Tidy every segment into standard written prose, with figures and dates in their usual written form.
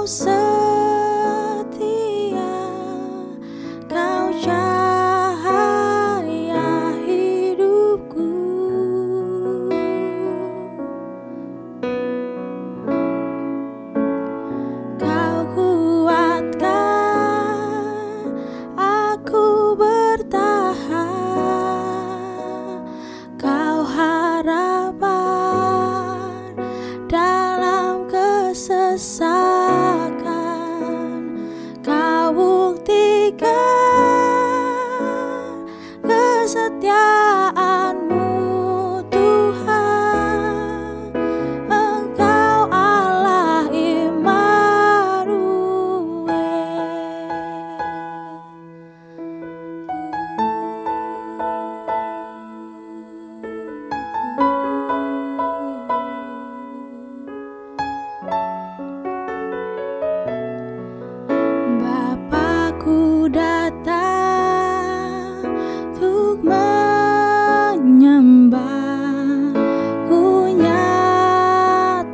setia, Kau cahaya hidupku. Kau kuatkan aku bertahan, Kau harapan dalam kesesakan. Kau buktikan kesetiaan-Mu, Tuhan. Engkau Allah Immanuel. Bapakku datang untuk menyembah, ku nyatakan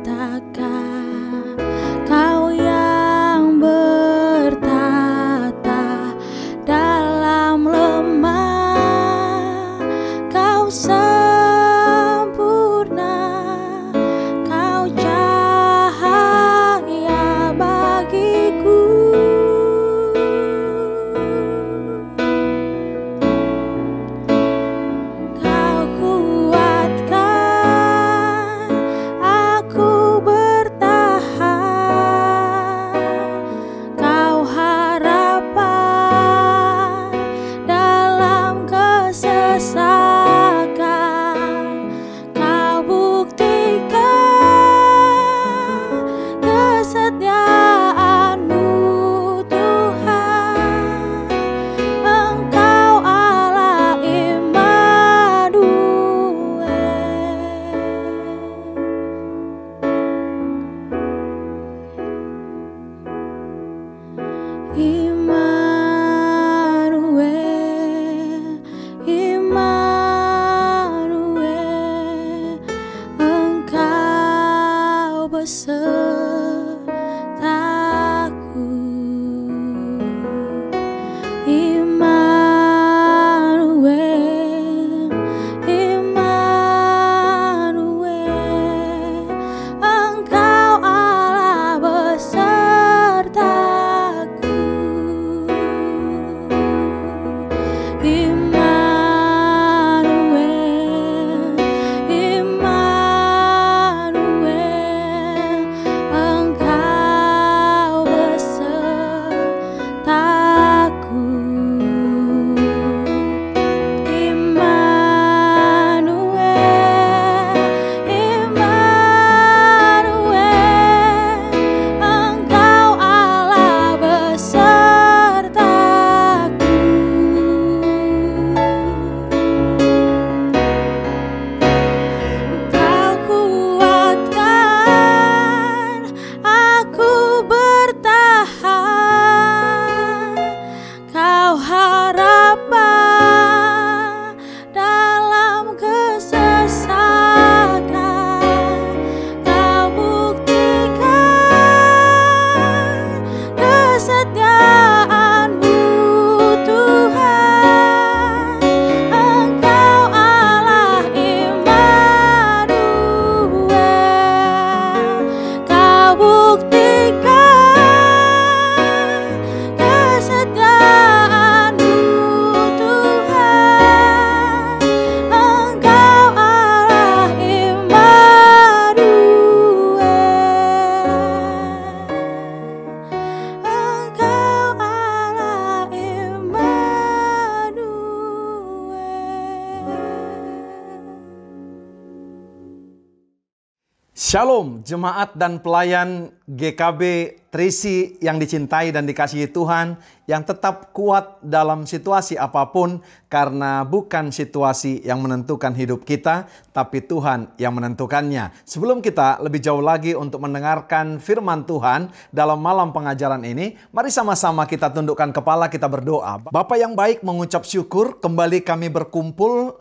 Kau yang bertata dalam lemah. Kau sempurna, Kau cahaya bagiku. Kau kuatkan aku bertahan, Kau harapan dalam kesesakan. Kau buktikan kesetiaan-Mu, Tuhan. Engkau Allah Immanuel. Immanuel, Immanuel, Engkau besertaku. Immanuel, Immanuel, Engkau Allah besertaku. Immanuel, Immanuel, Engkau besertaku. Immanuel, Immanuel, Engkau Allah besertaku. Kau kuatkan aku bertahan, Kau harapan dalam kesesakan. Kau buktikan kesetiaan-Mu, Tuhan. Engkau Allah Immanuel. Kau buktikan kesetiaan-Mu, Tuhan. Engkau Allah Immanuel. Engkau Allah Immanuel. Shalom jemaat dan pelayan GKB Trisi yang dicintai dan dikasihi Tuhan, yang tetap kuat dalam situasi apapun, karena bukan situasi yang menentukan hidup kita, tapi Tuhan yang menentukannya. Sebelum kita lebih jauh lagi untuk mendengarkan firman Tuhan dalam malam pengajaran ini, mari sama-sama kita tundukkan kepala, kita berdoa. Bapa yang baik, mengucap syukur kembali kami berkumpul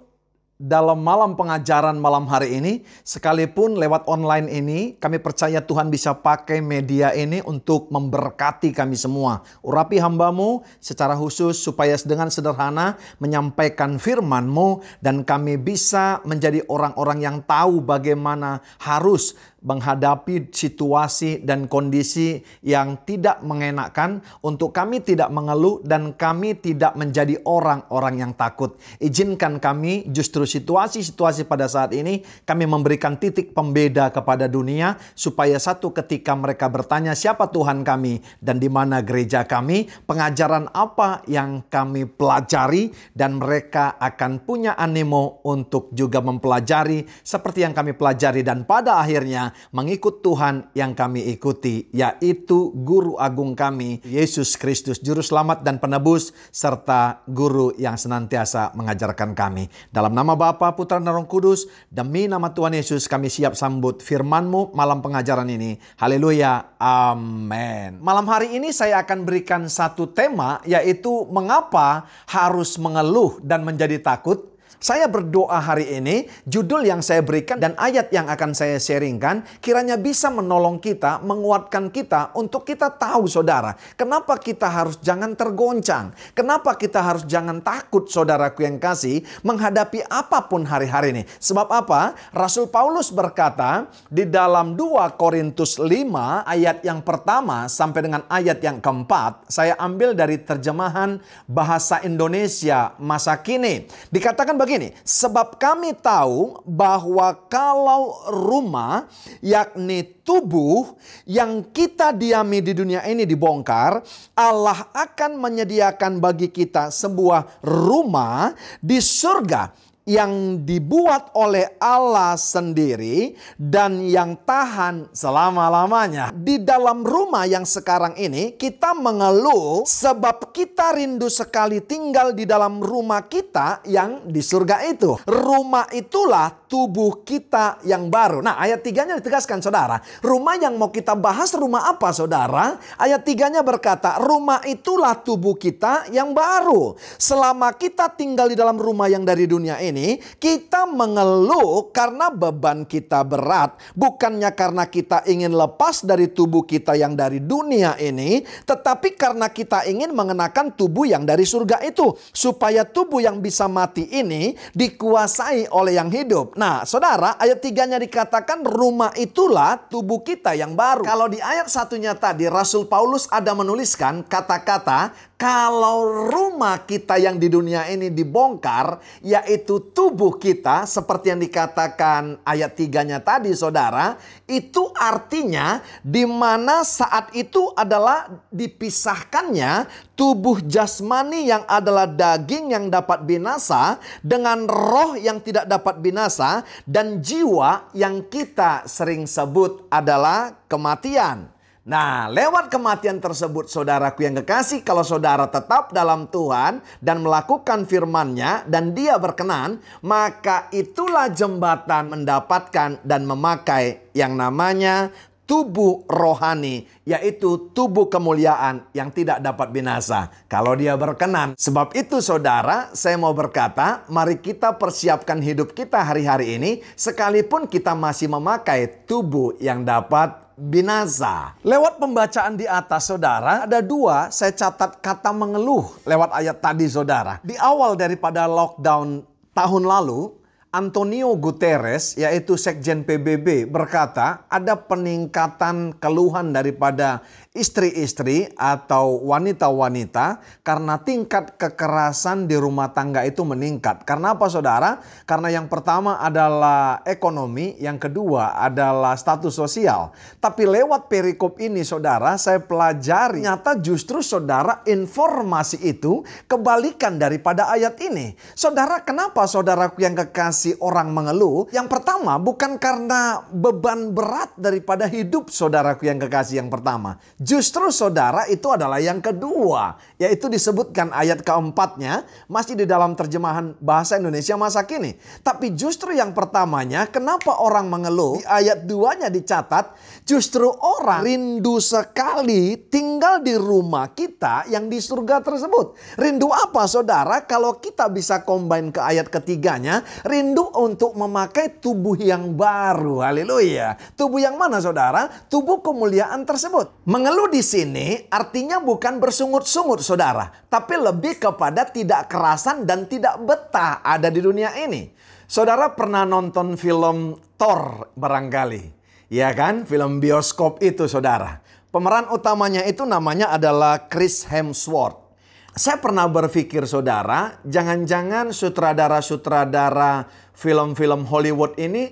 dalam malam pengajaran malam hari ini, sekalipun lewat online ini, kami percaya Tuhan bisa pakai media ini untuk memberkati kami semua. Urapi hamba-Mu secara khusus supaya dengan sederhana menyampaikan firman-Mu dan kami bisa menjadi orang-orang yang tahu bagaimana harus menghadapi situasi dan kondisi yang tidak mengenakan, untuk kami tidak mengeluh dan kami tidak menjadi orang-orang yang takut. Izinkan kami justru situasi-situasi pada saat ini kami memberikan titik pembeda kepada dunia, supaya satu ketika mereka bertanya siapa Tuhan kami dan di mana gereja kami, pengajaran apa yang kami pelajari, dan mereka akan punya animo untuk juga mempelajari seperti yang kami pelajari, dan pada akhirnya mengikut Tuhan yang kami ikuti, yaitu Guru Agung kami, Yesus Kristus, Juru Selamat dan Penebus, serta Guru yang senantiasa mengajarkan kami. Dalam nama Bapa, Putra dan Roh Kudus, demi nama Tuhan Yesus, kami siap sambut firman-Mu malam pengajaran ini. Haleluya, amin. Malam hari ini saya akan berikan satu tema, yaitu mengapa harus mengeluh dan menjadi takut. Saya berdoa hari ini, judul yang saya berikan dan ayat yang akan saya sharingkan kiranya bisa menolong kita, menguatkan kita untuk kita tahu saudara, kenapa kita harus jangan tergoncang, kenapa kita harus jangan takut saudaraku yang kasih menghadapi apapun hari-hari ini. Sebab apa? Rasul Paulus berkata di dalam 2 Korintus 5 ayat yang pertama sampai dengan ayat yang keempat, saya ambil dari terjemahan bahasa Indonesia masa kini. Dikatakan begini, sebab kami tahu bahwa kalau rumah, yakni tubuh yang kita diami di dunia ini dibongkar, Allah akan menyediakan bagi kita sebuah rumah di surga yang dibuat oleh Allah sendiri dan yang tahan selama-lamanya. Di dalam rumah yang sekarang ini kita mengeluh sebab kita rindu sekali tinggal di dalam rumah kita yang di surga itu. Rumah itulah tubuh kita yang baru. Nah, ayat 3-nya ditegaskan saudara. Rumah yang mau kita bahas rumah apa saudara? Ayat 3-nya berkata, rumah itulah tubuh kita yang baru. Selama kita tinggal di dalam rumah yang dari dunia ini, kita mengeluh karena beban kita berat. Bukannya karena kita ingin lepas dari tubuh kita yang dari dunia ini, tetapi karena kita ingin mengenakan tubuh yang dari surga itu, supaya tubuh yang bisa mati ini dikuasai oleh yang hidup. Nah saudara, ayat 3-nya dikatakan rumah itulah tubuh kita yang baru. Kalau di ayat 1-nya tadi Rasul Paulus ada menuliskan kata-kata, kalau rumah kita yang di dunia ini dibongkar, yaitu tubuh kita, seperti yang dikatakan ayat 3-nya tadi saudara, itu artinya di mana saat itu adalah dipisahkannya tubuh jasmani yang adalah daging yang dapat binasa dengan roh yang tidak dapat binasa, dan jiwa yang kita sering sebut adalah kematian. Nah, lewat kematian tersebut saudaraku yang kekasih, kalau saudara tetap dalam Tuhan dan melakukan firman-Nya dan Dia berkenan, maka itulah jembatan mendapatkan dan memakai yang namanya tubuh rohani, yaitu tubuh kemuliaan yang tidak dapat binasa kalau Dia berkenan. Sebab itu saudara, saya mau berkata, mari kita persiapkan hidup kita hari-hari ini sekalipun kita masih memakai tubuh yang dapat binasa. Lewat pembacaan di atas saudara, ada 2 saya catat kata mengeluh lewat ayat tadi saudara. Di awal daripada lockdown tahun lalu, Antonio Guterres, yaitu Sekjen PBB, berkata ada peningkatan keluhan daripada istri-istri atau wanita-wanita karena tingkat kekerasan di rumah tangga itu meningkat. Karena apa saudara? Karena yang pertama adalah ekonomi, yang kedua adalah status sosial. Tapi lewat perikop ini saudara, saya pelajari nyata justru saudara informasi itu kebalikan daripada ayat ini. Saudara, kenapa saudaraku yang kekasih orang mengeluh? Yang pertama bukan karena beban berat daripada hidup saudaraku yang kekasih yang pertama. Justru saudara itu adalah yang kedua, yaitu disebutkan ayat keempatnya masih di dalam terjemahan bahasa Indonesia masa kini. Tapi justru yang pertamanya, kenapa orang mengeluh? Di ayat 2-nya dicatat, justru orang rindu sekali tinggal di rumah kita yang di surga tersebut. Rindu apa saudara? Kalau kita bisa combine ke ayat ketiganya, rindu rindu untuk memakai tubuh yang baru. Haleluya. Tubuh yang mana saudara? Tubuh kemuliaan tersebut. Mengeluh di sini artinya bukan bersungut-sungut saudara, tapi lebih kepada tidak kerasan dan tidak betah ada di dunia ini. Saudara pernah nonton film Thor barangkali, ya kan? Film bioskop itu saudara. Pemeran utamanya itu namanya adalah Chris Hemsworth. Saya pernah berpikir saudara, jangan-jangan sutradara-sutradara film-film Hollywood ini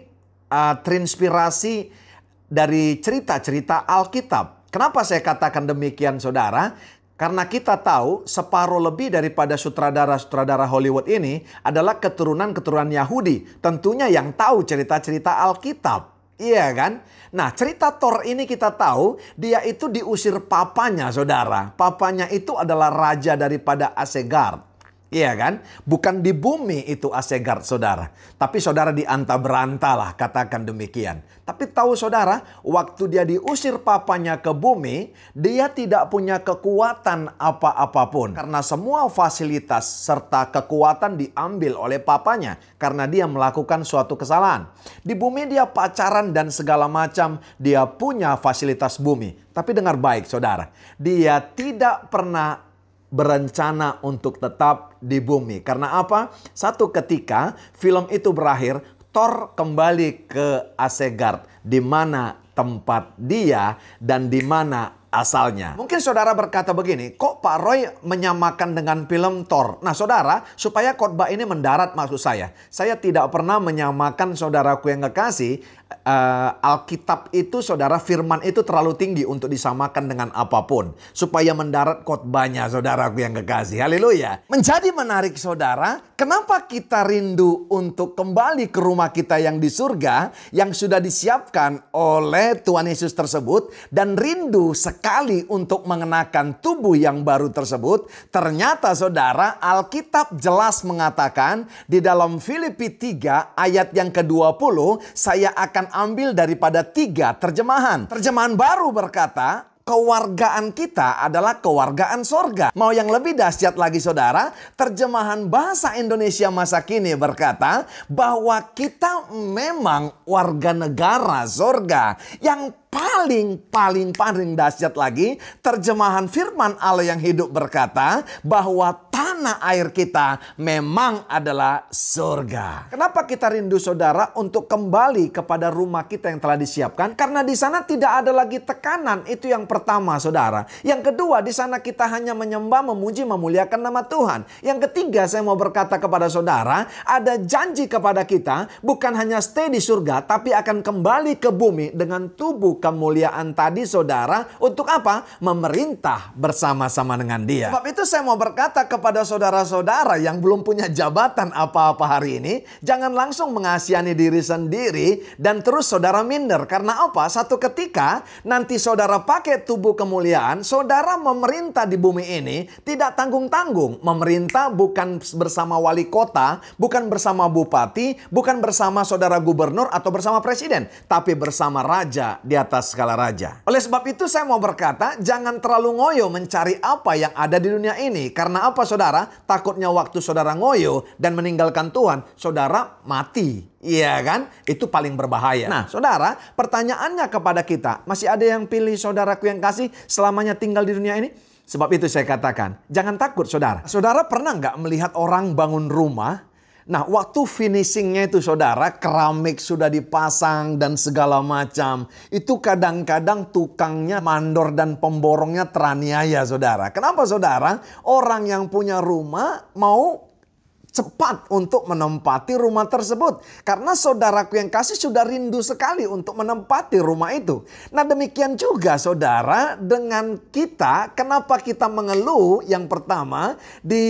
terinspirasi dari cerita-cerita Alkitab. Kenapa saya katakan demikian saudara? Karena kita tahu separuh lebih daripada sutradara-sutradara Hollywood ini adalah keturunan-keturunan Yahudi. Tentunya yang tahu cerita-cerita Alkitab. Iya kan? Nah, cerita Thor ini kita tahu dia itu diusir papanya saudara. Papanya itu adalah raja daripada Asgard. Iya kan? Bukan di bumi itu Asgard saudara. Tapi saudara di anta-beranta lah, katakan demikian. Tapi tahu saudara, waktu dia diusir papanya ke bumi, dia tidak punya kekuatan apa-apapun. Karena semua fasilitas serta kekuatan diambil oleh papanya. Karena dia melakukan suatu kesalahan. Di bumi dia pacaran dan segala macam, dia punya fasilitas bumi. Tapi dengar baik saudara, dia tidak pernah berencana untuk tetap di bumi. Karena apa? Satu ketika film itu berakhir, Thor kembali ke Asgard, di mana tempat dia dan di mana asalnya. Mungkin saudara berkata begini, kok Pak Roy menyamakan dengan film Thor? Nah saudara, supaya khotbah ini mendarat maksud saya tidak pernah menyamakan saudaraku yang kekasih. Alkitab itu saudara, firman itu terlalu tinggi untuk disamakan dengan apapun. Supaya mendarat khotbahnya saudaraku yang kekasih. Haleluya. Menjadi menarik saudara, kenapa kita rindu untuk kembali ke rumah kita yang di surga, yang sudah disiapkan oleh Tuhan Yesus tersebut, dan rindu sekali untuk mengenakan tubuh yang baru tersebut. Ternyata saudara, Alkitab jelas mengatakan di dalam Filipi 3 ayat yang ke-20, saya akan ambil daripada 3 terjemahan. Terjemahan baru berkata, kewargaan kita adalah kewargaan sorga. Mau yang lebih dahsyat lagi saudara, terjemahan bahasa Indonesia masa kini berkata bahwa kita memang warga negara sorga. Yang paling dahsyat lagi, terjemahan firman Allah yang hidup berkata bahwa tanah air kita memang adalah surga. Kenapa kita rindu saudara untuk kembali kepada rumah kita yang telah disiapkan? Karena di sana tidak ada lagi tekanan. Itu yang pertama saudara. Yang kedua, di sana kita hanya menyembah, memuji, memuliakan nama Tuhan. Yang ketiga, saya mau berkata kepada saudara, ada janji kepada kita bukan hanya stay di surga, tapi akan kembali ke bumi dengan tubuh kemuliaan tadi saudara. Untuk apa? Memerintah bersama-sama dengan dia. Sebab itu saya mau berkata kepada saudara-saudara yang belum punya jabatan apa-apa hari ini, jangan langsung mengasihani diri sendiri dan terus saudara minder. Karena apa? Satu ketika nanti saudara pakai tubuh kemuliaan, saudara memerintah di bumi ini tidak tanggung-tanggung. Memerintah bukan bersama wali kota, bukan bersama bupati, bukan bersama saudara gubernur atau bersama presiden, tapi bersama raja di atas segala raja. Oleh sebab itu saya mau berkata, jangan terlalu ngoyo mencari apa yang ada di dunia ini. Karena apa saudara? Takutnya waktu saudara ngoyo dan meninggalkan Tuhan, saudara mati. Iya kan? Itu paling berbahaya. Nah saudara, pertanyaannya kepada kita, masih ada yang pilih saudaraku yang kasih selamanya tinggal di dunia ini? Sebab itu saya katakan, jangan takut saudara. Saudara pernah nggak melihat orang bangun rumah? Nah, waktu finishingnya itu saudara, keramik sudah dipasang dan segala macam. Itu kadang-kadang tukangnya mandor dan pemborongnya teraniaya saudara. Kenapa saudara? Orang yang punya rumah mau cepat untuk menempati rumah tersebut. Karena saudaraku yang kasih sudah rindu sekali untuk menempati rumah itu. Nah demikian juga saudara dengan kita. Kenapa kita mengeluh? Yang pertama, di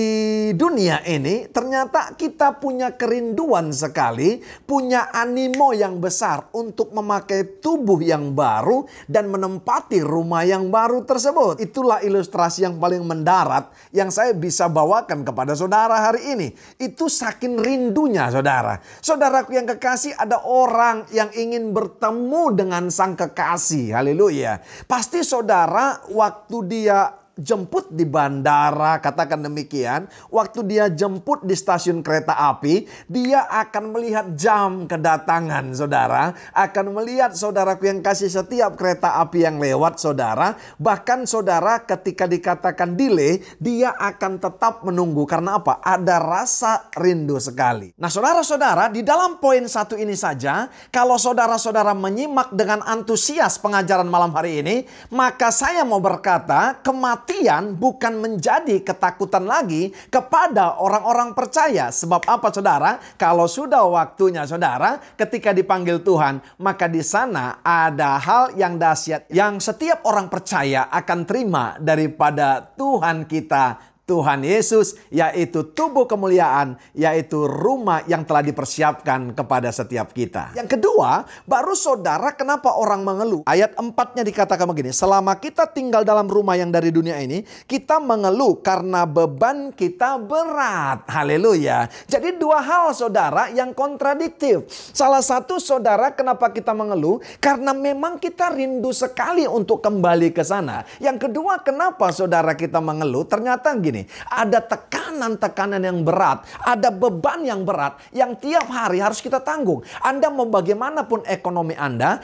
dunia ini ternyata kita punya kerinduan sekali, punya animo yang besar untuk memakai tubuh yang baru dan menempati rumah yang baru tersebut. Itulah ilustrasi yang paling mendarat yang saya bisa bawakan kepada saudara hari ini. Itu saking rindunya saudara. Saudaraku yang kekasih, ada orang yang ingin bertemu dengan sang kekasih. Haleluya. Pasti saudara waktu dia jemput di bandara, katakan demikian, waktu dia jemput di stasiun kereta api, dia akan melihat jam kedatangan saudara, akan melihat saudaraku yang kasih setiap kereta api yang lewat saudara, bahkan saudara ketika dikatakan delay, dia akan tetap menunggu. Karena apa? Ada rasa rindu sekali. Nah saudara-saudara, di dalam poin satu ini saja, kalau saudara-saudara menyimak dengan antusias pengajaran malam hari ini, maka saya mau berkata, kematian bukan menjadi ketakutan lagi kepada orang-orang percaya. Sebab apa saudara? Kalau sudah waktunya saudara, ketika dipanggil Tuhan, maka di sana ada hal yang dahsyat yang setiap orang percaya akan terima daripada Tuhan kita, Tuhan Yesus, yaitu tubuh kemuliaan, yaitu rumah yang telah dipersiapkan kepada setiap kita. Yang kedua, baru saudara kenapa orang mengeluh? Ayat 4-nya dikatakan begini, selama kita tinggal dalam rumah yang dari dunia ini, kita mengeluh karena beban kita berat. Haleluya. Jadi dua hal saudara yang kontradiktif. Salah satu saudara kenapa kita mengeluh? Karena memang kita rindu sekali untuk kembali ke sana. Yang kedua kenapa saudara kita mengeluh? Ternyata gini, ada tekanan-tekanan yang berat, ada beban yang berat yang tiap hari harus kita tanggung. Anda mau bagaimanapun ekonomi Anda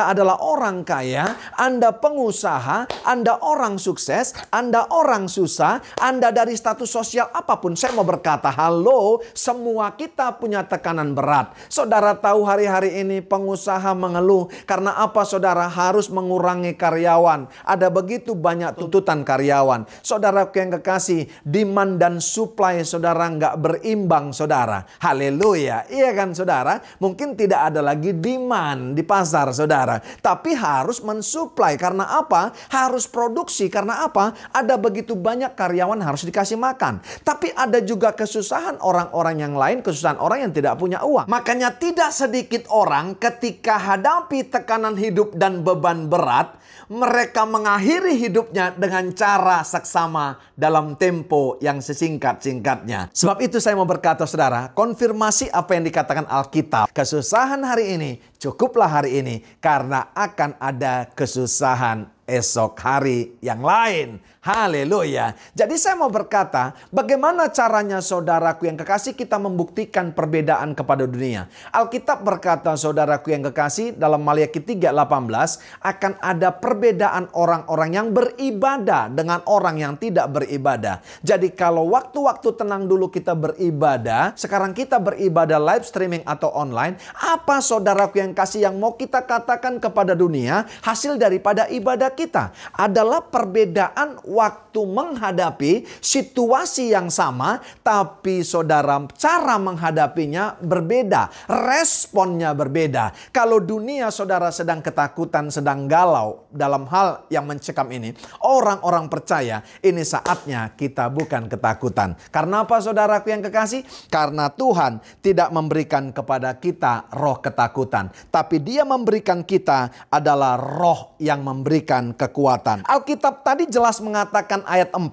adalah orang kaya, Anda pengusaha, Anda orang sukses, Anda orang susah, Anda dari status sosial apapun. Saya mau berkata, halo, semua kita punya tekanan berat. Saudara tahu hari-hari ini pengusaha mengeluh karena apa saudara? Harus mengurangi karyawan. Ada begitu banyak tuntutan karyawan. Saudara yang kekasih, demand dan supply saudara nggak berimbang saudara. Haleluya. Iya kan saudara? Mungkin tidak ada lagi demand di pasar saudara. Tapi harus mensuplai. Karena apa? Harus produksi. Karena apa? Ada begitu banyak karyawan harus dikasih makan. Tapi ada juga kesusahan orang-orang yang lain. Kesusahan orang yang tidak punya uang. Makanya tidak sedikit orang ketika hadapi tekanan hidup dan beban berat, mereka mengakhiri hidupnya dengan cara seksama dalam tempo yang sesingkat-singkatnya. Sebab itu saya mau berkata saudara, konfirmasi apa yang dikatakan Alkitab. Kesusahan hari ini, cukuplah hari ini. Karena akan ada kesusahan esok hari yang lain. Haleluya. Jadi saya mau berkata, bagaimana caranya saudaraku yang kekasih kita membuktikan perbedaan kepada dunia? Alkitab berkata saudaraku yang kekasih dalam Maliaki 3:18 akan ada perbedaan orang-orang yang beribadah dengan orang yang tidak beribadah. Jadi kalau waktu-waktu tenang dulu kita beribadah, sekarang kita beribadah live streaming atau online, apa saudaraku yang kasih yang mau kita katakan kepada dunia hasil daripada ibadah kita? Adalah perbedaan waktu menghadapi situasi yang sama, tapi saudara cara menghadapinya berbeda, responnya berbeda. Kalau dunia saudara sedang ketakutan, sedang galau dalam hal yang mencekam ini, orang-orang percaya ini saatnya kita bukan ketakutan. Karena apa saudaraku yang kekasih? Karena Tuhan tidak memberikan kepada kita roh ketakutan, tapi Dia memberikan kita adalah roh yang memberikan kekuatan. Alkitab tadi jelas mengatakan ayat 4,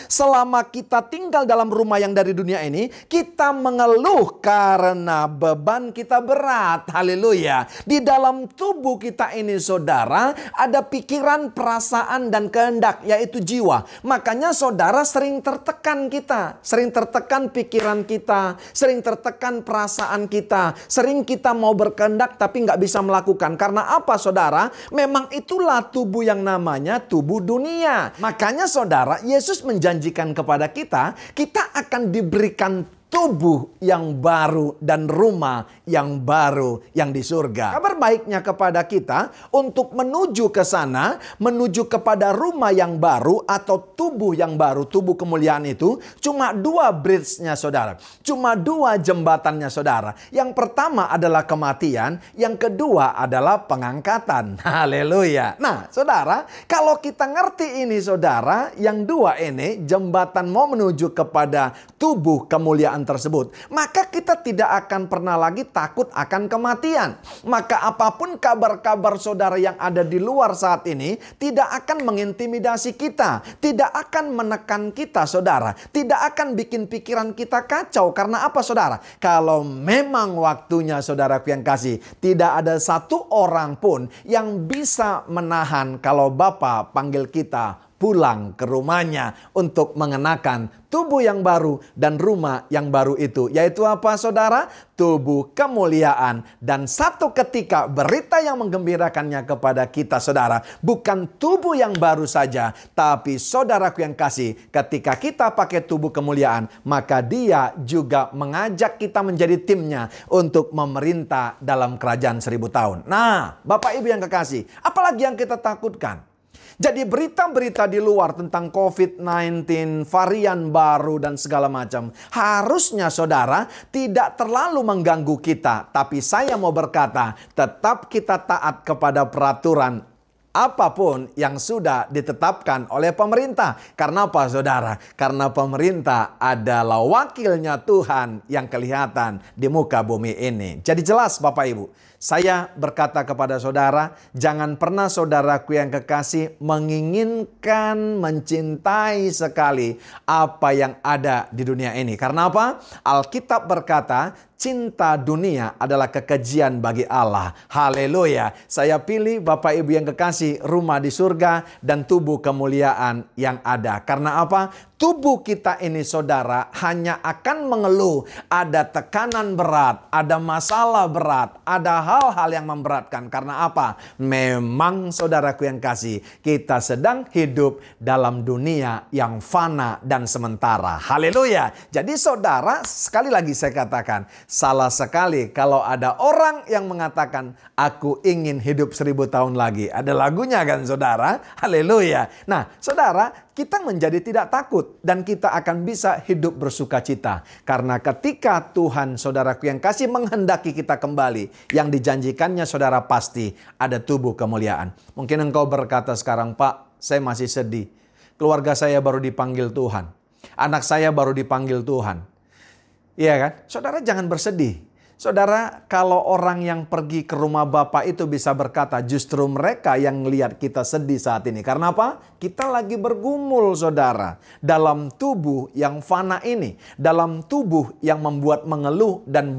selama kita tinggal dalam rumah yang dari dunia ini, kita mengeluh karena beban kita berat. Haleluya. Di dalam tubuh kita ini saudara, ada pikiran, perasaan, dan kehendak, yaitu jiwa. Makanya saudara sering tertekan kita, sering tertekan pikiran kita, sering tertekan perasaan kita, sering kita mau berkehendak tapi nggak bisa melakukan. Karena apa saudara? Memang itulah tubuh yang namanya tubuh dunia. Makanya saudara, Yesus menjanjikan kepada kita, kita akan diberikan tubuh yang baru dan rumah yang baru yang di surga. Kabar baiknya kepada kita untuk menuju ke sana, menuju kepada rumah yang baru atau tubuh yang baru, tubuh kemuliaan itu, cuma dua bridge-nya saudara. Cuma dua jembatannya saudara. Yang pertama adalah kematian, yang kedua adalah pengangkatan. Haleluya. Nah saudara, kalau kita ngerti ini saudara, yang dua ini jembatan mau menuju kepada tubuh kemuliaan tersebut, maka kita tidak akan pernah lagi takut akan kematian. Maka apapun kabar-kabar saudara yang ada di luar saat ini tidak akan mengintimidasi kita, tidak akan menekan kita saudara, tidak akan bikin pikiran kita kacau. Karena apa saudara? Kalau memang waktunya saudaraku yang kasih, tidak ada satu orang pun yang bisa menahan kalau Bapa panggil kita pulang ke rumahnya untuk mengenakan tubuh yang baru dan rumah yang baru itu. Yaitu apa saudara? Tubuh kemuliaan. Dan satu ketika berita yang menggembirakannya kepada kita saudara, bukan tubuh yang baru saja, tapi saudaraku yang kasih, ketika kita pakai tubuh kemuliaan, maka dia juga mengajak kita menjadi timnya untuk memerintah dalam kerajaan 1000 tahun. Nah, Bapak Ibu yang kekasih, apalagi yang kita takutkan? Jadi berita-berita di luar tentang COVID-19, varian baru dan segala macam, harusnya saudara tidak terlalu mengganggu kita. Tapi saya mau berkata, tetap kita taat kepada peraturan apapun yang sudah ditetapkan oleh pemerintah. Karena apa saudara? Karena pemerintah adalah wakilnya Tuhan yang kelihatan di muka bumi ini. Jadi jelas Bapak Ibu, saya berkata kepada saudara, jangan pernah saudaraku yang kekasih menginginkan, mencintai sekali apa yang ada di dunia ini. Karena apa? Alkitab berkata, cinta dunia adalah kekejian bagi Allah. Haleluya. Saya pilih Bapak Ibu yang kekasih rumah di surga dan tubuh kemuliaan yang ada. Karena apa? Tubuh kita ini saudara hanya akan mengeluh. Ada tekanan berat, ada masalah berat, ada hal-hal yang memberatkan. Karena apa? Memang saudaraku yang kasih, kita sedang hidup dalam dunia yang fana dan sementara. Haleluya. Jadi saudara, sekali lagi saya katakan, salah sekali kalau ada orang yang mengatakan, aku ingin hidup 1000 tahun lagi. Ada lagunya kan saudara? Haleluya. Nah saudara, kita menjadi tidak takut dan kita akan bisa hidup bersuka cita. Karena ketika Tuhan saudaraku yang kasih menghendaki kita kembali, yang dijanjikannya saudara pasti ada tubuh kemuliaan. Mungkin engkau berkata sekarang, Pak, saya masih sedih. Keluarga saya baru dipanggil Tuhan. Anak saya baru dipanggil Tuhan. Iya kan? Saudara jangan bersedih. Saudara, kalau orang yang pergi ke rumah Bapak itu bisa berkata, justru mereka yang melihat kita sedih saat ini. Karena apa? Kita lagi bergumul saudara. Dalam tubuh yang fana ini. Dalam tubuh yang membuat mengeluh dan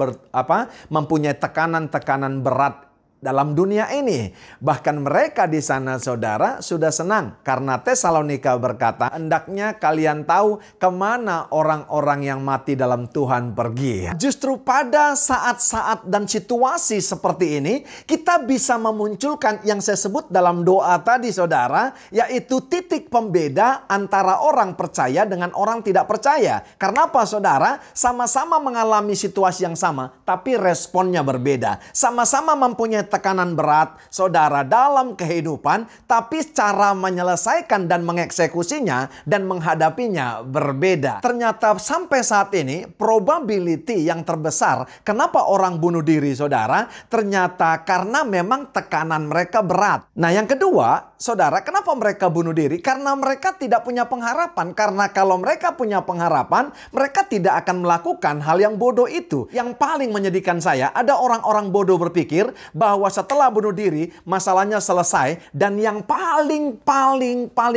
mempunyai tekanan-tekanan berat dalam dunia ini. Bahkan mereka di sana saudara sudah senang. Karena Tesalonika berkata, hendaknya kalian tahu kemana orang-orang yang mati dalam Tuhan pergi. Justru pada saat-saat dan situasi seperti ini, kita bisa memunculkan yang saya sebut dalam doa tadi saudara, yaitu titik pembeda antara orang percaya dengan orang tidak percaya. Karena apa saudara? Sama-sama mengalami situasi yang sama, tapi responnya berbeda. Sama-sama mempunyai tekanan berat saudara dalam kehidupan, tapi cara menyelesaikan dan mengeksekusinya dan menghadapinya berbeda. Ternyata sampai saat ini probability yang terbesar kenapa orang bunuh diri saudara, ternyata karena memang tekanan mereka berat. Nah yang kedua saudara, kenapa mereka bunuh diri? Karena mereka tidak punya pengharapan. Karena kalau mereka punya pengharapan, mereka tidak akan melakukan hal yang bodoh itu. Yang paling menyedihkan saya, ada orang-orang bodoh berpikir bahwa setelah bunuh diri, masalahnya selesai. Dan yang paling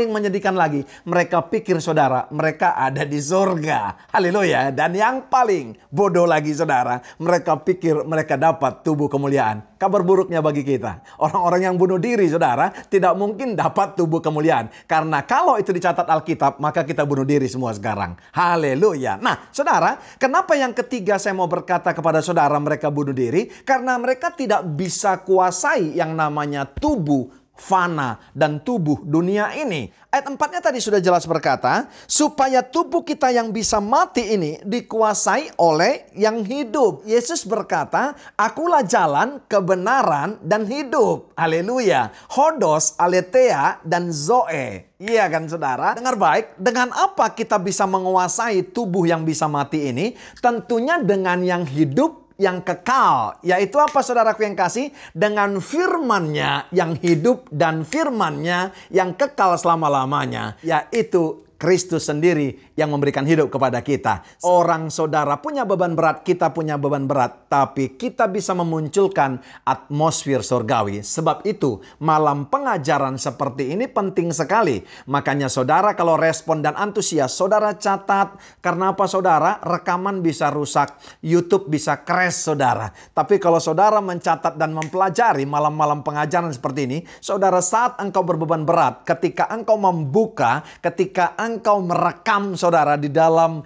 menyedihkan lagi, mereka pikir saudara, mereka ada di surga. Haleluya. Dan yang paling bodoh lagi saudara, mereka pikir mereka dapat tubuh kemuliaan. Kabar buruknya bagi kita, orang-orang yang bunuh diri saudara, tidak mungkin dapat tubuh kemuliaan. Karena kalau itu dicatat Alkitab, maka kita bunuh diri semua sekarang. Haleluya. Nah saudara, kenapa yang ketiga saya mau berkata kepada saudara mereka bunuh diri? Karena mereka tidak bisa kuasai yang namanya tubuh fana dan tubuh dunia ini. Ayat 4-nya tadi sudah jelas berkata, supaya tubuh kita yang bisa mati ini dikuasai oleh yang hidup. Yesus berkata, akulah jalan, kebenaran, dan hidup. Haleluya. Hodos, aletheia, dan zoe. Iya kan saudara? Dengar baik, dengan apa kita bisa menguasai tubuh yang bisa mati ini? Tentunya dengan yang hidup yang kekal. Yaitu apa saudaraku yang kasih? Dengan firman-Nya yang hidup dan firman-Nya yang kekal selama-lamanya. Yaitu Kristus sendiri yang memberikan hidup kepada kita. Orang saudara punya beban berat, kita punya beban berat. Tapi kita bisa memunculkan atmosfer surgawi. Sebab itu malam pengajaran seperti ini penting sekali. Makanya saudara kalau respon dan antusias, saudara catat. Karena apa saudara? Rekaman bisa rusak, YouTube bisa crash saudara. Tapi kalau saudara mencatat dan mempelajari malam-malam pengajaran seperti ini, saudara saat engkau berbeban berat, ketika engkau membuka, ketika engkau merekam saudara di dalam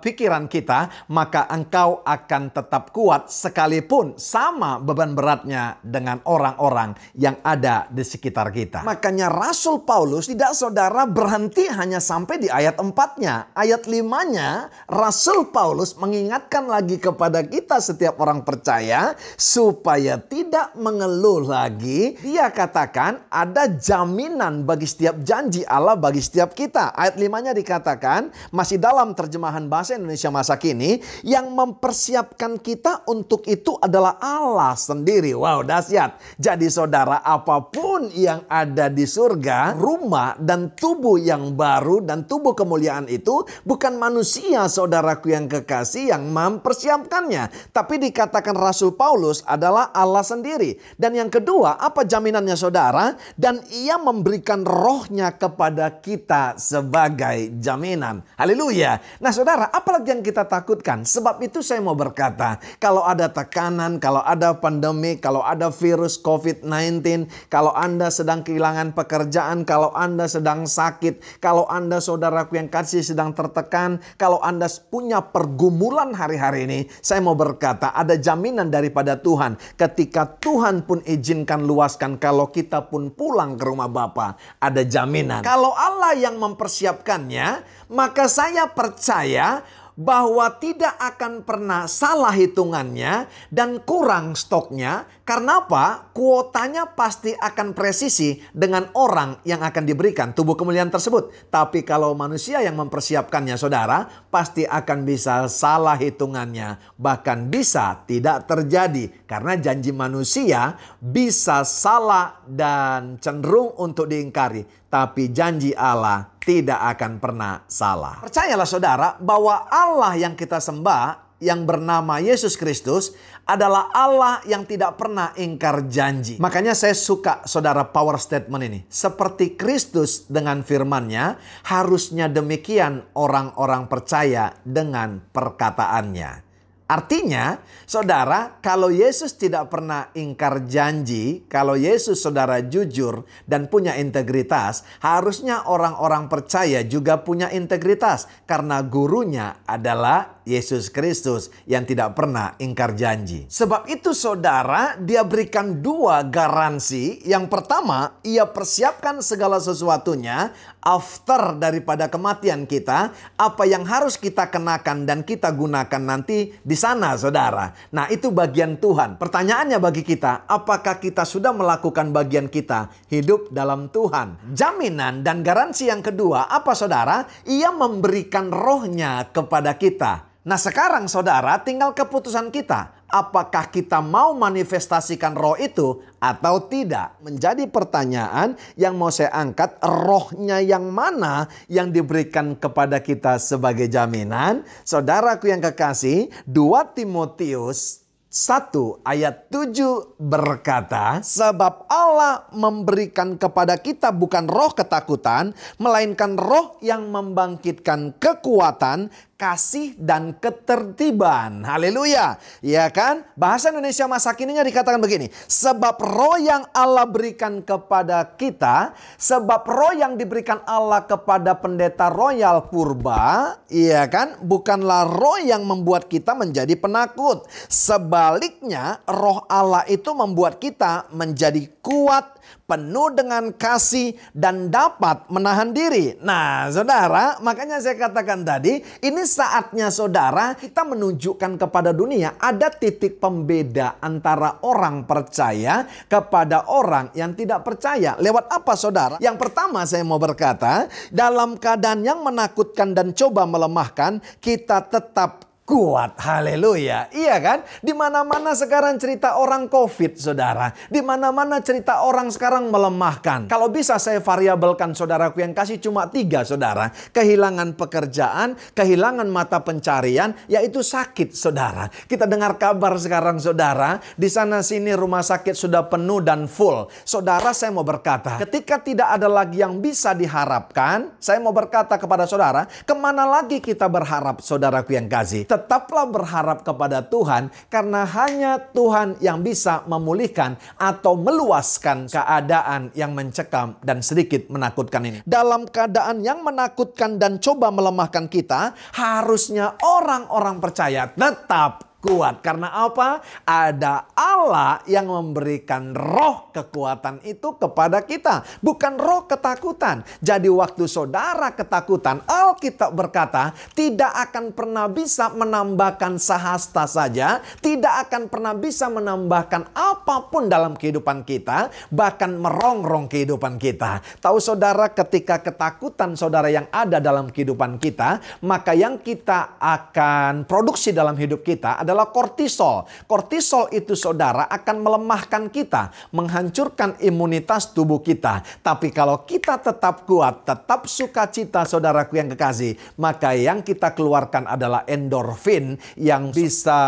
pikiran kita, maka engkau akan tetap kuat sekalipun sama beban beratnya dengan orang-orang yang ada di sekitar kita. Makanya Rasul Paulus tidak saudara berhenti hanya sampai di ayat 4-nya. Ayat 5-nya Rasul Paulus mengingatkan lagi kepada kita setiap orang percaya supaya tidak mengeluh lagi. Dia katakan ada jaminan bagi setiap janji Allah bagi setiap kita. Ayat 5-nya dikatakan, masih dalam terjemahan bahasa Indonesia masa kini, yang mempersiapkan kita untuk itu adalah Allah sendiri. Wow, dahsyat. Jadi saudara, apapun yang ada di surga, rumah dan tubuh yang baru dan tubuh kemuliaan itu bukan manusia saudaraku yang kekasih yang mempersiapkannya. Tapi dikatakan Rasul Paulus adalah Allah sendiri. Dan yang kedua, apa jaminannya saudara? Dan ia memberikan rohnya kepada kita sebagai jaminan. Haleluya. Nah saudara, apalagi yang kita takutkan? Sebab itu saya mau berkata, kalau ada tekanan, kalau ada pandemi, kalau ada virus COVID-19, kalau Anda sedang kehilangan pekerjaan, kalau Anda sedang sakit, kalau Anda saudaraku yang kasih sedang tertekan, kalau Anda punya pergumulan hari-hari ini, saya mau berkata, ada jaminan daripada Tuhan. Ketika Tuhan pun izinkan luaskan, kalau kita pun pulang ke rumah Bapa, ada jaminan. Kalau Allah yang mempersiapkannya, maka saya percaya bahwa tidak akan pernah salah hitungannya dan kurang stoknya. Karena apa? Kuotanya pasti akan presisi dengan orang yang akan diberikan tubuh kemuliaan tersebut. Tapi kalau manusia yang mempersiapkannya saudara, pasti akan bisa salah hitungannya. Bahkan bisa tidak terjadi. Karena janji manusia bisa salah dan cenderung untuk diingkari. Tapi janji Allah tidak akan pernah salah. Percayalah saudara bahwa Allah yang kita sembah, yang bernama Yesus Kristus, adalah Allah yang tidak pernah ingkar janji. Makanya saya suka saudara power statement ini. Seperti Kristus dengan firman-Nya, harusnya demikian orang-orang percaya dengan perkataannya. Artinya, saudara, kalau Yesus tidak pernah ingkar janji, kalau Yesus saudara jujur dan punya integritas, harusnya orang-orang percaya juga punya integritas. Karena gurunya adalah Yesus Kristus yang tidak pernah ingkar janji. Sebab itu saudara, dia berikan dua garansi. Yang pertama, ia persiapkan segala sesuatunya after daripada kematian kita. Apa yang harus kita kenakan dan kita gunakan nanti di sana saudara. Nah itu bagian Tuhan. Pertanyaannya bagi kita, apakah kita sudah melakukan bagian kita hidup dalam Tuhan? Jaminan dan garansi yang kedua apa saudara? Ia memberikan rohnya kepada kita. Nah sekarang saudara tinggal keputusan kita. Apakah kita mau manifestasikan roh itu atau tidak? Menjadi pertanyaan yang mau saya angkat, rohnya yang mana yang diberikan kepada kita sebagai jaminan? Saudaraku yang kekasih, 2 Timotius 1 ayat 7 berkata, sebab Allah memberikan kepada kita bukan roh ketakutan, melainkan roh yang membangkitkan kekuatan, kasih dan ketertiban. Haleluya. Ya kan? Bahasa Indonesia masa kininya dikatakan begini. Sebab roh yang Allah berikan kepada kita, sebab roh yang diberikan Allah kepada pendeta Royal Purba, ya kan? Bukanlah roh yang membuat kita menjadi penakut. Sebaliknya, roh Allah itu membuat kita menjadi kuat, penuh dengan kasih dan dapat menahan diri. Nah, saudara, makanya saya katakan tadi, ini saatnya saudara kita menunjukkan kepada dunia ada titik pembeda antara orang percaya kepada orang yang tidak percaya. Lewat apa saudara? Yang pertama saya mau berkata, dalam keadaan yang menakutkan dan coba melemahkan, kita tetap kuat. Haleluya. Iya kan? Di mana-mana sekarang cerita orang COVID, saudara. Di mana-mana cerita orang sekarang melemahkan. Kalau bisa saya variabelkan saudaraku yang kasih cuma 3, saudara. Kehilangan pekerjaan, kehilangan mata pencarian, yaitu sakit, saudara. Kita dengar kabar sekarang, saudara. Di sana-sini rumah sakit sudah penuh dan full. Saudara, saya mau berkata, ketika tidak ada lagi yang bisa diharapkan, saya mau berkata kepada saudara, kemana lagi kita berharap, saudaraku yang kasih? Tetaplah berharap kepada Tuhan, karena hanya Tuhan yang bisa memulihkan atau meluaskan keadaan yang mencekam dan sedikit menakutkan ini. Dalam keadaan yang menakutkan dan coba melemahkan kita, harusnya orang-orang percaya tetap kuat. Karena apa? Ada Allah yang memberikan roh kekuatan itu kepada kita. Bukan roh ketakutan. Jadi waktu saudara ketakutan, Alkitab berkata, tidak akan pernah bisa menambahkan sahasta saja. Tidak akan pernah bisa menambahkan apapun dalam kehidupan kita. Bahkan merongrong kehidupan kita. Tahu saudara, ketika ketakutan saudara yang ada dalam kehidupan kita, maka yang kita akan produksi dalam hidup kita adalah kortisol. Kortisol itu saudara akan melemahkan kita, menghancurkan imunitas tubuh kita. Tapi kalau kita tetap kuat, tetap sukacita saudaraku yang kekasih, maka yang kita keluarkan adalah endorfin yang bisa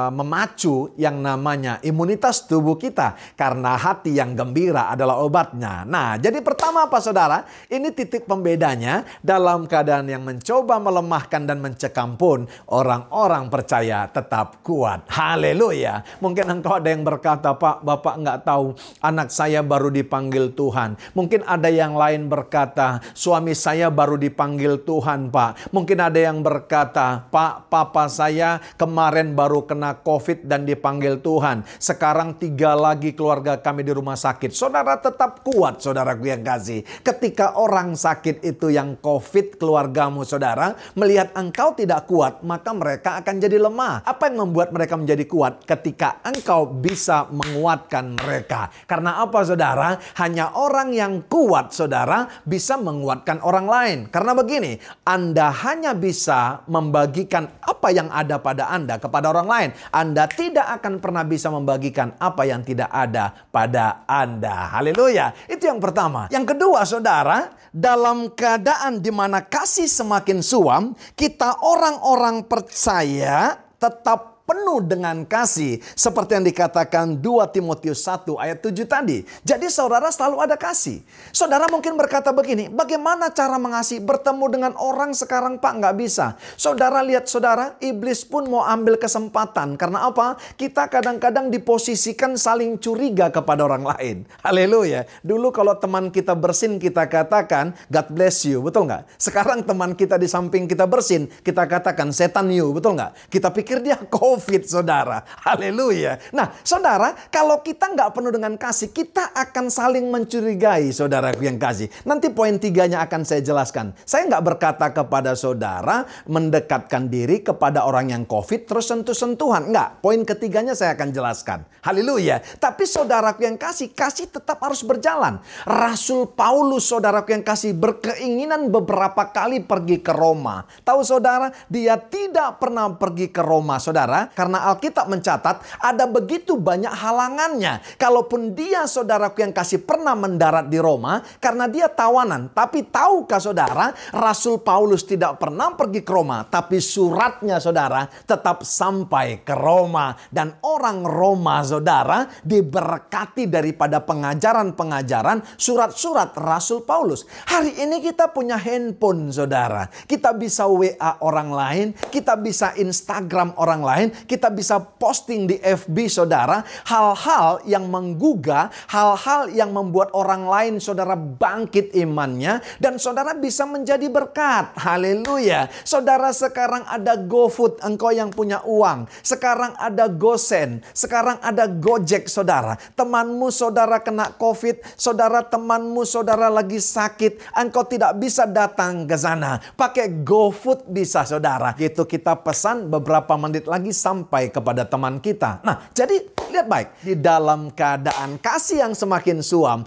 memacu yang namanya imunitas tubuh kita. Karena hati yang gembira adalah obatnya. Nah, jadi pertama apa saudara? Ini titik pembedanya. Dalam keadaan yang mencoba melemahkan dan mencekam pun, orang-orang percaya tetap kuat. Haleluya. Mungkin engkau ada yang berkata, Pak, Bapak nggak tahu anak saya baru dipanggil Tuhan. Mungkin ada yang lain berkata, suami saya baru dipanggil Tuhan, Pak. Mungkin ada yang berkata, Pak, papa saya kemarin baru kena COVID dan dipanggil Tuhan. Sekarang 3 lagi keluarga kami di rumah sakit. Saudara tetap kuat, saudaraku yang kasih. Ketika orang sakit itu yang COVID keluargamu, saudara, melihat engkau tidak kuat, maka mereka akan jadi lemah. Apa yang membuat mereka menjadi kuat? Ketika engkau bisa menguatkan mereka. Karena apa saudara? Hanya orang yang kuat saudara bisa menguatkan orang lain. Karena begini, Anda hanya bisa membagikan apa yang ada pada Anda kepada orang lain. Anda tidak akan pernah bisa membagikan apa yang tidak ada pada Anda. Haleluya. Itu yang pertama. Yang kedua saudara, dalam keadaan di mana kasih semakin suam, kita orang-orang percaya tetap penuh dengan kasih. Seperti yang dikatakan 2 Timotius 1 ayat 7 tadi. Jadi saudara selalu ada kasih. Saudara mungkin berkata begini, bagaimana cara mengasihi? Bertemu dengan orang sekarang Pak nggak bisa. Saudara lihat saudara, iblis pun mau ambil kesempatan. Karena apa? Kita kadang-kadang diposisikan saling curiga kepada orang lain. Haleluya. Dulu kalau teman kita bersin kita katakan God bless you. Betul nggak? Sekarang teman kita di samping kita bersin, kita katakan setan you. Betul nggak? Kita pikir dia COVID, saudara. Haleluya. Nah, saudara, kalau kita nggak penuh dengan kasih, kita akan saling mencurigai, saudaraku yang kasih. Nanti poin 3-nya akan saya jelaskan. Saya nggak berkata kepada saudara mendekatkan diri kepada orang yang COVID terus sentuh-sentuhan. Nggak. Poin ketiganya saya akan jelaskan. Haleluya. Tapi saudaraku yang kasih, kasih tetap harus berjalan. Rasul Paulus, saudaraku yang kasih, berkeinginan beberapa kali pergi ke Roma. Tahu saudara, dia tidak pernah pergi ke Roma, saudara. Karena Alkitab mencatat ada begitu banyak halangannya. Kalaupun dia saudaraku yang kasih pernah mendarat di Roma karena dia tawanan. Tapi tahukah saudara, Rasul Paulus tidak pernah pergi ke Roma. Tapi suratnya saudara tetap sampai ke Roma. Dan orang Roma saudara diberkati daripada pengajaran-pengajaran surat-surat Rasul Paulus. Hari ini kita punya handphone saudara. Kita bisa WA orang lain. Kita bisa Instagram orang lain. Kita bisa posting di FB saudara, hal-hal yang menggugah, hal-hal yang membuat orang lain saudara bangkit imannya, dan saudara bisa menjadi berkat. Haleluya. Saudara, sekarang ada GoFood, engkau yang punya uang. Sekarang ada GoSend, sekarang ada Gojek saudara. Temanmu saudara kena COVID, saudara temanmu saudara lagi sakit, engkau tidak bisa datang ke sana. Pakai GoFood bisa saudara. Gitu kita pesan beberapa menit lagi sampai kepada teman kita. Nah, jadi lihat baik. Di dalam keadaan kasih yang semakin suam,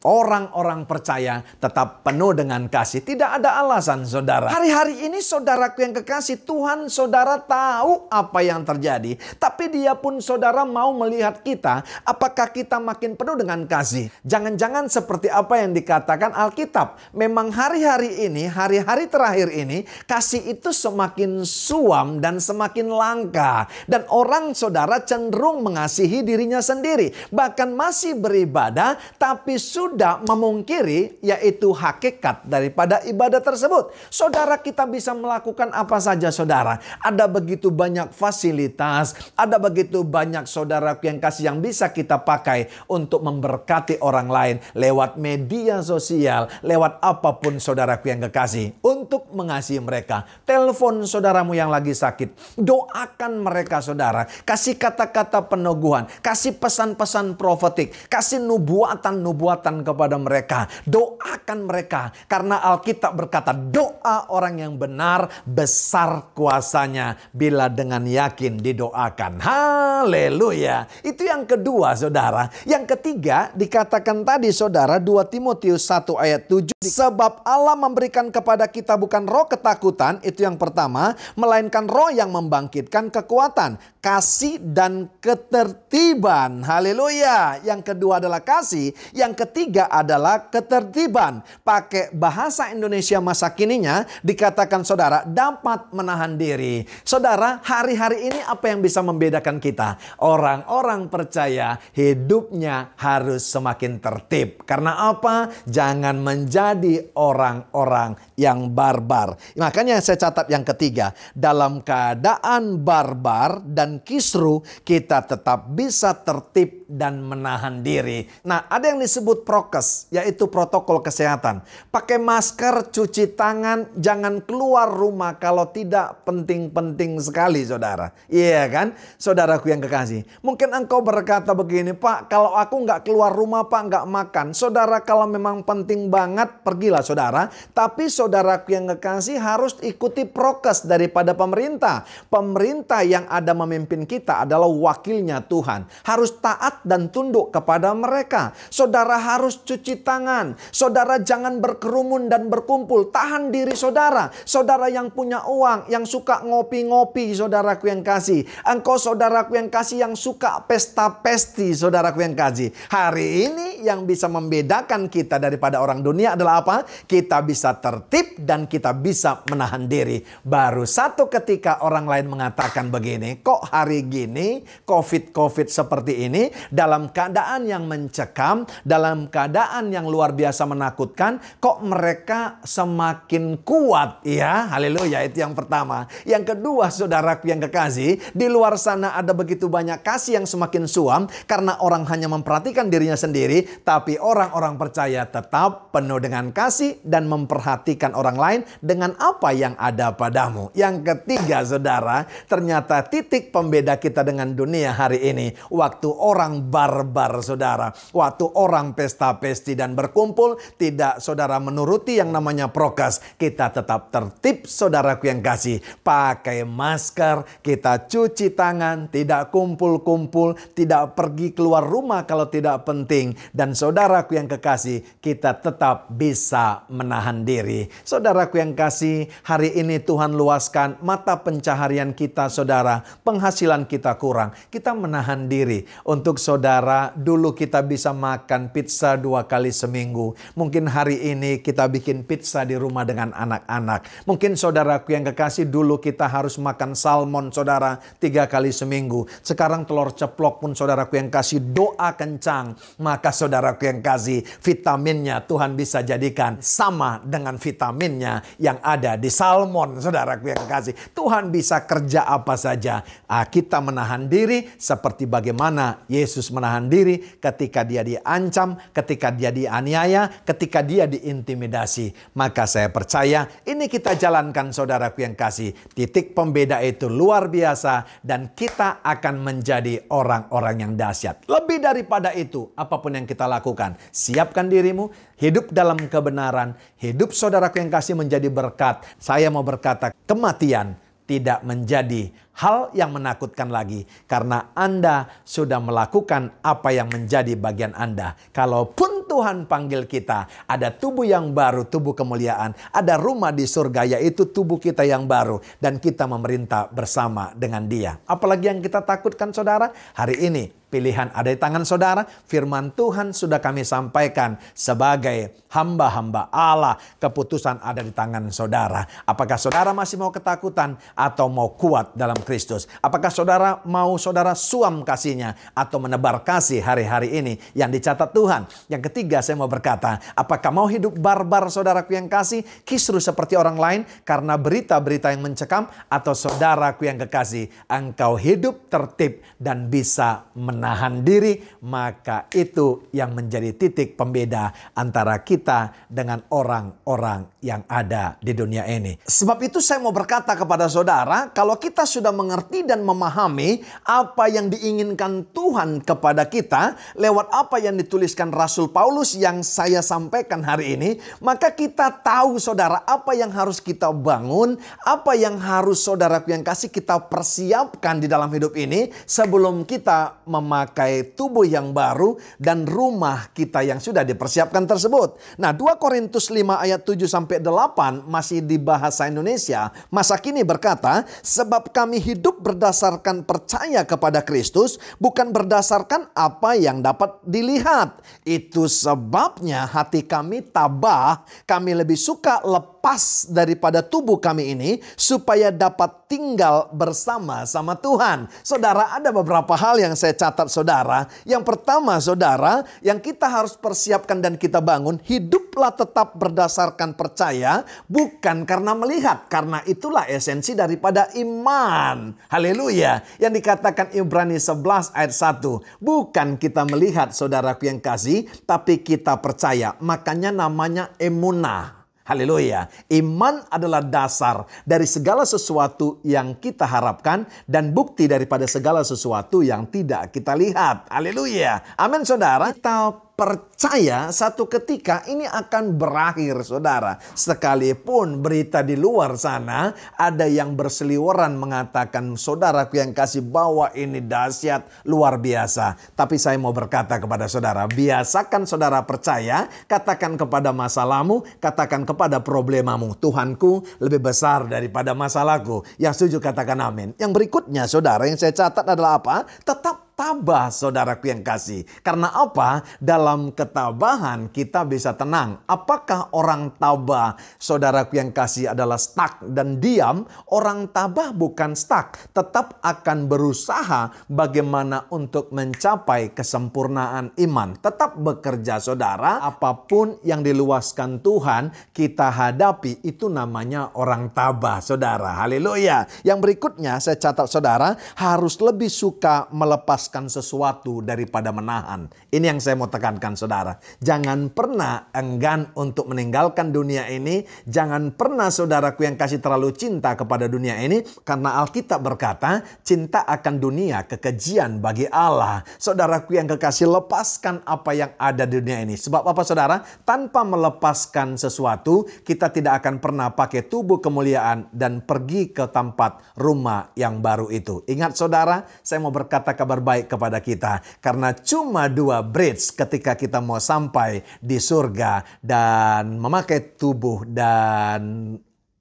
Orang-orang percaya tetap penuh dengan kasih. Tidak ada alasan, saudara. Hari-hari ini, saudaraku yang kekasih, Tuhan saudara tahu apa yang terjadi. Tapi Dia pun saudara mau melihat kita, apakah kita makin penuh dengan kasih. Jangan-jangan seperti apa yang dikatakan Alkitab. Memang hari-hari ini, hari-hari terakhir ini, kasih itu semakin suam dan semakin langka. Dan orang saudara cenderung mengasihi dirinya sendiri. Bahkan masih beribadah, tapi sudah memungkiri yaitu hakikat daripada ibadah tersebut. Saudara, kita bisa melakukan apa saja, saudara. Ada begitu banyak fasilitas, ada begitu banyak saudara yang kasih yang bisa kita pakai untuk memberkati orang lain lewat media sosial, lewat apapun saudaraku yang kekasih, untuk mengasihi mereka. Telepon saudaramu yang lagi sakit, doakan mereka, saudara. Kasih kata-kata peneguhan, kasih pesan-pesan profetik, kasih nubuatan-nubuatan kepada mereka. Doakan mereka. Karena Alkitab berkata, doa orang yang benar besar kuasanya bila dengan yakin didoakan. Haleluya. Itu yang kedua, saudara. Yang ketiga dikatakan tadi, saudara, 2 Timotius 1 ayat 7. Sebab Allah memberikan kepada kita bukan roh ketakutan, itu yang pertama, melainkan roh yang membangkitkan kekuatan, kasih dan ketertiban. Haleluya. Yang kedua adalah kasih, yang ketiga adalah ketertiban. Pakai bahasa Indonesia masa kininya dikatakan, saudara, dapat menahan diri. Saudara, hari-hari ini apa yang bisa membedakan kita? Orang-orang percaya hidupnya harus semakin tertib. Karena apa? Jangan menjadi orang-orang yang barbar. Makanya saya catat yang ketiga, dalam keadaan barbar dan kisru kita tetap bisa tertib dan menahan diri. Nah, ada yang disebut prokes, yaitu protokol kesehatan. Pakai masker, cuci tangan, jangan keluar rumah kalau tidak penting-penting sekali, saudara. Iya kan? Saudaraku yang kekasih. Mungkin engkau berkata begini, Pak, kalau aku nggak keluar rumah, Pak, nggak makan. Saudara, kalau memang penting banget, pergilah, saudara. Tapi saudaraku yang kekasih harus ikuti prokes daripada pemerintah. Pemerintah yang ada memimpin kita adalah wakilnya Tuhan. Harus taat dan tunduk kepada mereka. Saudara harus cuci tangan. Saudara jangan berkerumun dan berkumpul. Tahan diri, saudara. Saudara yang punya uang, yang suka ngopi-ngopi, saudaraku yang kasih. Engkau, saudaraku yang kasih, yang suka pesta-pesti, saudaraku yang kasih. Hari ini yang bisa membedakan kita daripada orang dunia adalah apa? Kita bisa tertib dan kita bisa menahan diri. Baru satu ketika orang lain mengatakan begini, kok hari gini, COVID seperti ini, dalam keadaan yang mencekam, dalam keadaan yang luar biasa menakutkan, kok mereka semakin kuat, ya, haleluya. Itu yang pertama. Yang kedua, saudaraku yang kekasih, di luar sana ada begitu banyak kasih yang semakin suam, karena orang hanya memperhatikan dirinya sendiri, tapi orang-orang percaya tetap penuh dengan kasih dan memperhatikan orang lain dengan apa yang ada padamu. Yang ketiga, saudara, ternyata titik pembeda kita dengan dunia hari ini, waktu orang barbar, saudara, waktu orang pesta-pesti dan berkumpul, tidak, saudara, menuruti yang namanya prokes. Kita tetap tertib, saudaraku yang kasih, pakai masker, kita cuci tangan, tidak kumpul-kumpul, tidak pergi keluar rumah kalau tidak penting, dan saudaraku yang kekasih, kita tetap bisa menahan diri. Saudaraku yang kasih, hari ini Tuhan luaskan mata pencaharian kita, saudara. Penghasilan kita kurang, kita menahan diri. Untuk saudara, dulu kita bisa makan pizza 2 kali seminggu. Mungkin hari ini kita bikin pizza di rumah dengan anak-anak. Mungkin saudaraku yang kekasih, dulu kita harus makan salmon, saudara, 3 kali seminggu. Sekarang telur ceplok pun, saudaraku yang kasih, doa kencang. Maka saudaraku yang kasih, vitaminnya Tuhan bisa jadikan sama dengan vitaminnya yang ada di salmon, saudaraku yang kasih. Tuhan bisa kerja apa saja. Kita menahan diri seperti bagaimana Yesus menahan diri ketika dia diancam, ketika dia dianiaya, ketika dia diintimidasi. Maka saya percaya ini kita jalankan, saudaraku yang kasih. Titik pembeda itu luar biasa dan kita akan menjadi orang-orang yang dahsyat. Lebih daripada itu, apapun yang kita lakukan, siapkan dirimu, hidup dalam kebenaran, hidup saudaraku yang kasih menjadi berkat. Saya mau berkata, kematian tidak menjadi hal yang menakutkan lagi. Karena Anda sudah melakukan apa yang menjadi bagian Anda. Kalaupun Tuhan panggil kita, ada tubuh yang baru, tubuh kemuliaan. Ada rumah di surga, yaitu tubuh kita yang baru. Dan kita memerintah bersama dengan Dia. Apalagi yang kita takutkan, saudara? Hari ini pilihan ada di tangan saudara. Firman Tuhan sudah kami sampaikan sebagai hamba-hamba Allah. Keputusan ada di tangan saudara. Apakah saudara masih mau ketakutan atau mau kuat dalam Kristus? Apakah saudara mau saudara suam kasihnya atau menebar kasih hari-hari ini yang dicatat Tuhan? Yang ketiga, saya mau berkata, apakah mau hidup barbar saudaraku yang kasih, kisruh seperti orang lain karena berita-berita yang mencekam, atau saudaraku yang kekasih, engkau hidup tertib dan bisa menahan diri? Maka itu yang menjadi titik pembeda antara kita dengan orang-orang yang ada di dunia ini. Sebab itu saya mau berkata kepada saudara, kalau kita sudah mengerti dan memahami apa yang diinginkan Tuhan kepada kita lewat apa yang dituliskan Rasul Paulus yang saya sampaikan hari ini, maka kita tahu saudara apa yang harus kita bangun, apa yang harus saudaraku yang kasih kita persiapkan di dalam hidup ini sebelum kita memakai tubuh yang baru dan rumah kita yang sudah dipersiapkan tersebut. Nah, 2 Korintus 5 ayat 7-8 masih di bahasa Indonesia. Masa kini berkata, sebab kami hidup berdasarkan percaya kepada Kristus, bukan berdasarkan apa yang dapat dilihat. Itu sebabnya hati kami tabah, kami lebih suka lepas daripada tubuh kami ini, supaya dapat tinggal bersama-sama Tuhan. Saudara, ada beberapa hal yang saya catat saudara. Yang pertama saudara, yang kita harus persiapkan dan kita bangun, hiduplah tetap berdasarkan percaya, bukan karena melihat. Karena itulah esensi daripada iman. Haleluya. Yang dikatakan Ibrani 11 ayat 1. Bukan kita melihat saudaraku yang kasih, tapi kita percaya. Makanya namanya emunah. Haleluya. Iman adalah dasar dari segala sesuatu yang kita harapkan dan bukti daripada segala sesuatu yang tidak kita lihat. Haleluya. Amin saudara. Kita percaya satu ketika ini akan berakhir saudara. Sekalipun berita di luar sana ada yang berseliweran mengatakan saudaraku yang kasih bahwa ini dahsyat luar biasa. Tapi saya mau berkata kepada saudara, biasakan saudara percaya, katakan kepada masalahmu, katakan kepada problemamu, Tuhanku lebih besar daripada masalahku. Yang setuju katakan amin. Yang berikutnya saudara yang saya catat adalah apa? Tetap tabah saudaraku yang kasih. Karena apa? Dalam ketabahan kita bisa tenang. Apakah orang tabah saudaraku yang kasih adalah stuck dan diam? Orang tabah bukan stuck. Tetap akan berusaha bagaimana untuk mencapai kesempurnaan iman. Tetap bekerja saudara. Apapun yang diluaskan Tuhan kita hadapi, itu namanya orang tabah saudara. Haleluya. Yang berikutnya saya catat saudara, harus lebih suka melepas sesuatu daripada menahan. Ini yang saya mau tekankan saudara. Jangan pernah enggan untuk meninggalkan dunia ini. Jangan pernah saudaraku yang kasih terlalu cinta kepada dunia ini. Karena Alkitab berkata, cinta akan dunia kekejian bagi Allah. Saudaraku yang kekasih, lepaskan apa yang ada di dunia ini. Sebab apa saudara? Tanpa melepaskan sesuatu, kita tidak akan pernah pakai tubuh kemuliaan dan pergi ke tempat rumah yang baru itu. Ingat saudara, saya mau berkata kabar baik kepada kita. Karena cuma 2 bridge ketika kita mau sampai di surga dan memakai tubuh dan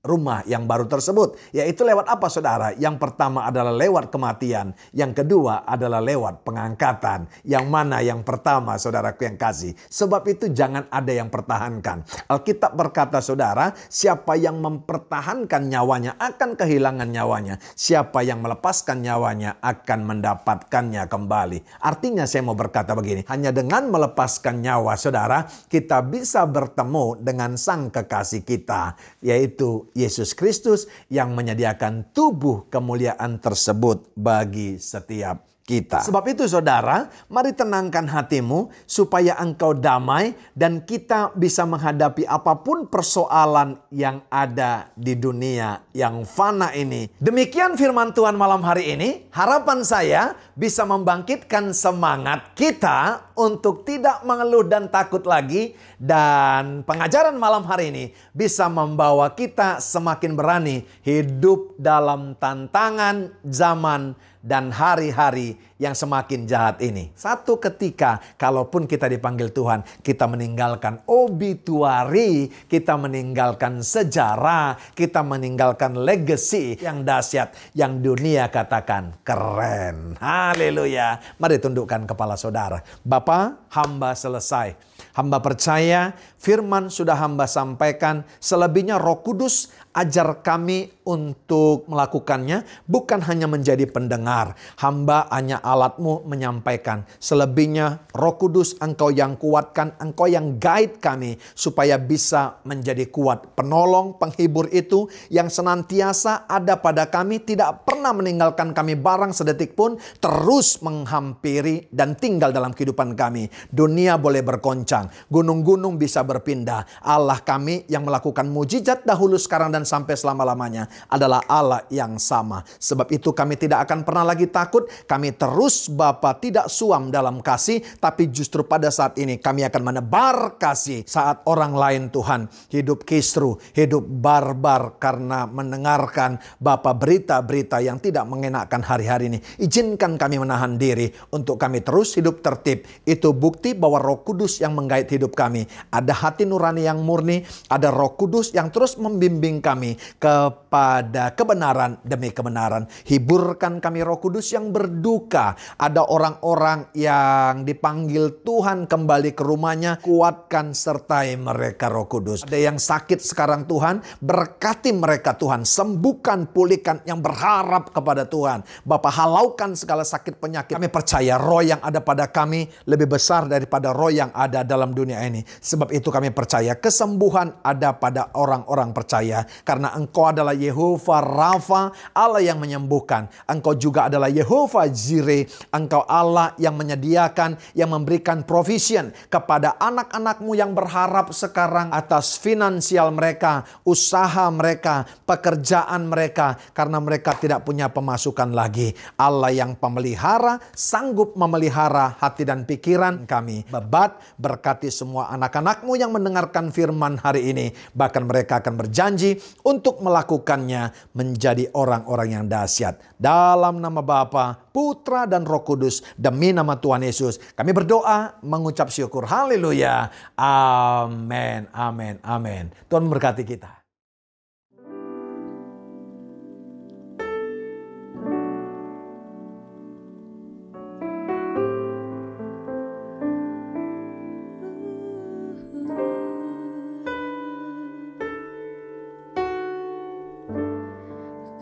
rumah yang baru tersebut. Yaitu lewat apa saudara? Yang pertama adalah lewat kematian. Yang kedua adalah lewat pengangkatan. Yang mana yang pertama saudaraku yang kasih? Sebab itu jangan ada yang pertahankan. Alkitab berkata saudara, siapa yang mempertahankan nyawanya akan kehilangan nyawanya. Siapa yang melepaskan nyawanya akan mendapatkannya kembali. Artinya saya mau berkata begini, hanya dengan melepaskan nyawa saudara, kita bisa bertemu dengan sang kekasih kita, yaitu Yesus Kristus yang menyediakan tubuh kemuliaan tersebut bagi setiap kita. Sebab itu saudara, mari tenangkan hatimu supaya engkau damai dan kita bisa menghadapi apapun persoalan yang ada di dunia yang fana ini. Demikian firman Tuhan malam hari ini. Harapan saya bisa membangkitkan semangat kita untuk tidak mengeluh dan takut lagi. Dan pengajaran malam hari ini bisa membawa kita semakin berani hidup dalam tantangan zaman dan hari-hari yang semakin jahat ini. Satu ketika, kalaupun kita dipanggil Tuhan, kita meninggalkan obituari, kita meninggalkan sejarah, kita meninggalkan legacy yang dahsyat, yang dunia katakan keren. Haleluya. Mari tundukkan kepala saudara. Bapa, hamba selesai. Hamba percaya firman sudah hamba sampaikan. Selebihnya Roh Kudus ajar kami untuk melakukannya. Bukan hanya menjadi pendengar. Hamba hanya alatmu menyampaikan. Selebihnya Roh Kudus engkau yang kuatkan. Engkau yang guide kami. Supaya bisa menjadi kuat. Penolong, penghibur itu yang senantiasa ada pada kami. Tidak pernah meninggalkan kami barang sedetik pun. Terus menghampiri dan tinggal dalam kehidupan kami. Dunia boleh bergoncang. Gunung-gunung bisa berpindah. Allah kami yang melakukan mujizat dahulu, sekarang, dan sampai selama-lamanya adalah Allah yang sama. Sebab itu kami tidak akan pernah lagi takut. Kami terus Bapa tidak suam dalam kasih. Tapi justru pada saat ini kami akan menebar kasih. Saat orang lain Tuhan hidup kisruh, hidup barbar karena mendengarkan Bapa berita-berita yang tidak mengenakan hari-hari ini. Izinkan kami menahan diri untuk kami terus hidup tertib. Itu bukti bahwa Roh Kudus yang menggait hidup kami. Ada hati nurani yang murni, ada Roh Kudus yang terus membimbing kami kepada kebenaran demi kebenaran. Hiburkan kami Roh Kudus yang berduka. Ada orang-orang yang dipanggil Tuhan kembali ke rumahnya. Kuatkan sertai mereka Roh Kudus. Ada yang sakit sekarang Tuhan, berkati mereka Tuhan. Sembuhkan, pulihkan yang berharap kepada Tuhan. Bapa, halaukan segala sakit penyakit. Kami percaya roh yang ada pada kami lebih besar daripada roh yang ada dalam dunia ini. Sebab itu kami percaya kesembuhan ada pada orang-orang percaya. Karena Engkau adalah Yehova Rafa, Allah yang menyembuhkan. Engkau juga adalah Yehova Jireh. Engkau Allah yang menyediakan, yang memberikan provision kepada anak-anak-Mu yang berharap sekarang atas finansial mereka, usaha mereka, pekerjaan mereka. Karena mereka tidak punya pemasukan lagi. Allah yang pemelihara, sanggup memelihara hati dan pikiran kami. Bebat, berkati semua anak-anak-Mu yang mendengarkan firman hari ini. Bahkan mereka akan berjanji untuk melakukannya menjadi orang-orang yang dahsyat. Dalam nama Bapa, Putra dan Roh Kudus, demi nama Tuhan Yesus, kami berdoa mengucap syukur. Haleluya. Amin. Amin. Amin. Tuhan memberkati kita.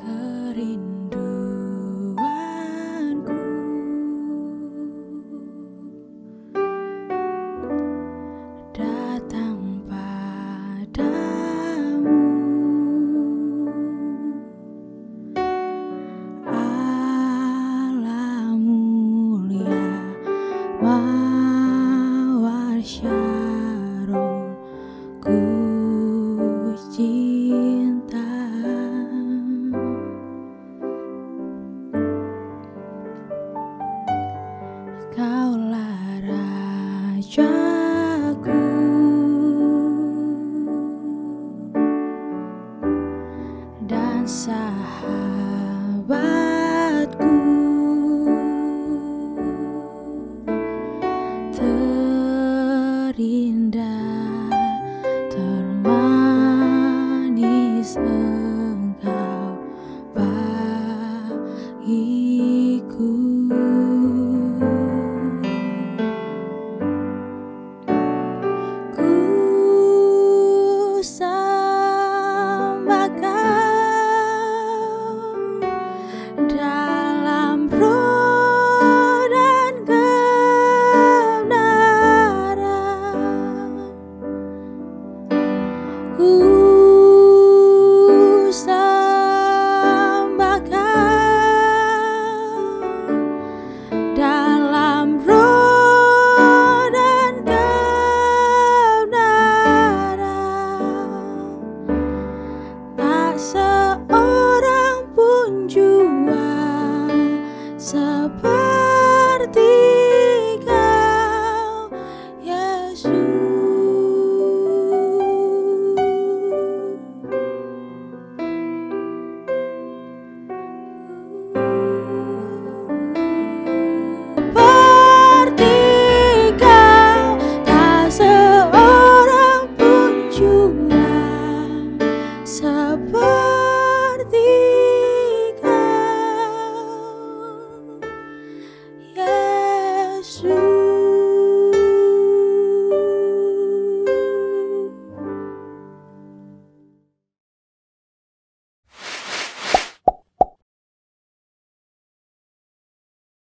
Kerinduanku datang padamu, Allah mulia mawar Syaron, ku cinta. Kaulah Rajaku, dan sahabatku, terindah, termanis Engkau bagiku. sabar